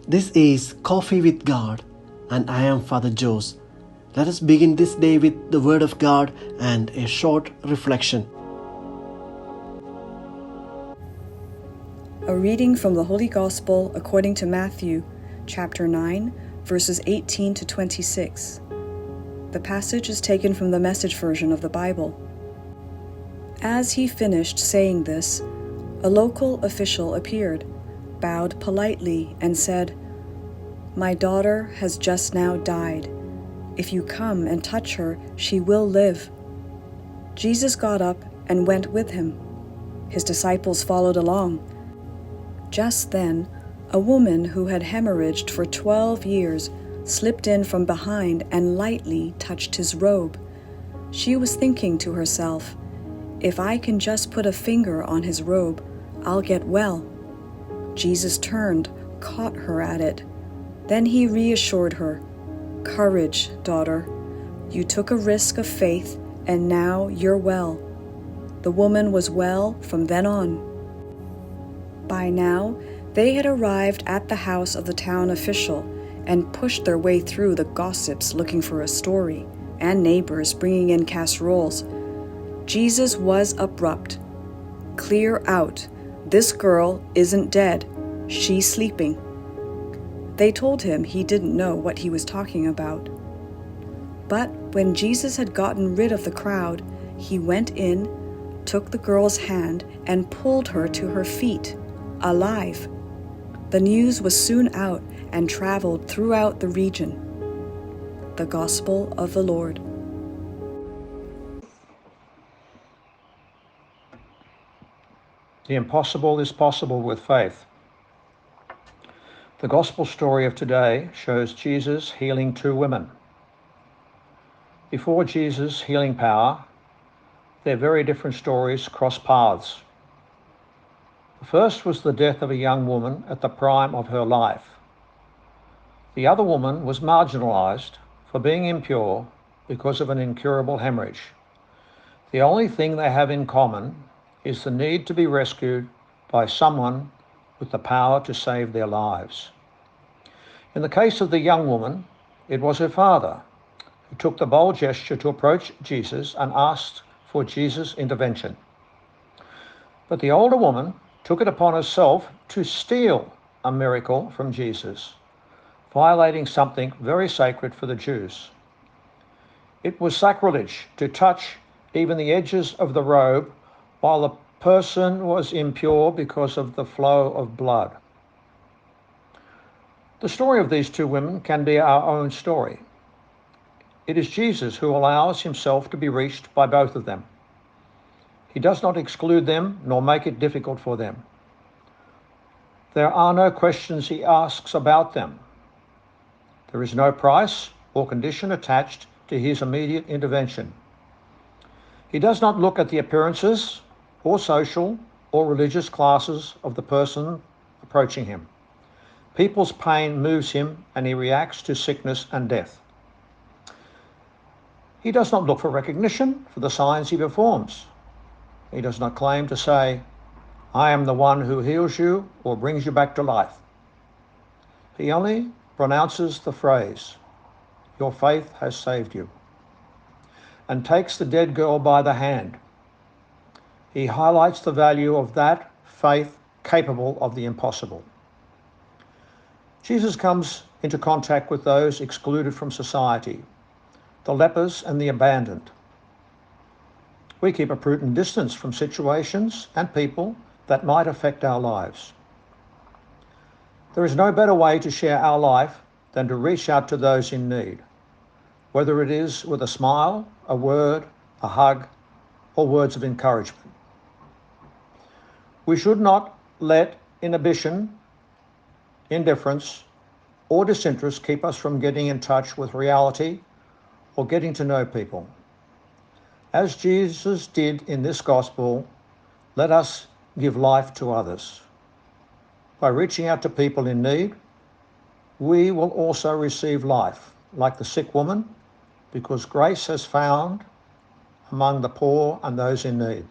This is Coffee with God, and I am Father Jose. Let us begin this day with the Word of God and a short reflection. A reading from the Holy Gospel according to Matthew, chapter 9, verses 18 to 26. The passage is taken from the Message version of the Bible. As he finished saying this, a local official appeared, bowed politely, and said, "My daughter has just now died. If you come and touch her, she will live." Jesus got up and went with him. His disciples followed along. Just then, a woman who had hemorrhaged for 12 years slipped in from behind and lightly touched his robe. She was thinking to herself, "If I can just put a finger on his robe, I'll get well." Jesus turned, caught her at it. Then he reassured her, "Courage, daughter. You took a risk of faith, and now you're well." The woman was well from then on. By now, they had arrived at the house of the town official and pushed their way through the gossips looking for a story, and neighbors bringing in casseroles. Jesus was abrupt. "Clear out. This girl isn't dead. She's sleeping." They told him he didn't know what he was talking about. But when Jesus had gotten rid of the crowd, he went in, took the girl's hand, and pulled her to her feet, alive. The news was soon out and traveled throughout the region. The Gospel of the Lord. The impossible is possible with faith. The Gospel story of today shows Jesus healing two women. Before Jesus' healing power, their very different stories cross paths. The first was the death of a young woman at the prime of her life. The other woman was marginalized for being impure because of an incurable haemorrhage. The only thing they have in common is the need to be rescued by someone with the power to save their lives. In the case of the young woman, it was her father who took the bold gesture to approach Jesus and asked for Jesus' intervention. But the older woman took it upon herself to steal a miracle from Jesus, violating something very sacred for the Jews. It was sacrilege to touch even the edges of the robe while the person was impure because of the flow of blood. The story of these two women can be our own story. It is Jesus who allows himself to be reached by both of them. He does not exclude them nor make it difficult for them. There are no questions he asks about them. There is no price or condition attached to his immediate intervention. He does not look at the appearances or social or religious classes of the person approaching him. People's pain moves him and he reacts to sickness and death. He does not look for recognition for the signs he performs. He does not claim to say, "I am the one who heals you or brings you back to life." He only pronounces the phrase, "Your faith has saved you," and takes the dead girl by the hand. He highlights the value of that faith capable of the impossible. Jesus comes into contact with those excluded from society, the lepers and the abandoned. We keep a prudent distance from situations and people that might affect our lives. There is no better way to share our life than to reach out to those in need, whether it is with a smile, a word, a hug, or words of encouragement. We should not let inhibition, indifference, or disinterest keep us from getting in touch with reality or getting to know people. As Jesus did in this gospel, let us give life to others. By reaching out to people in need, we will also receive life, like the sick woman, because grace has found among the poor and those in need.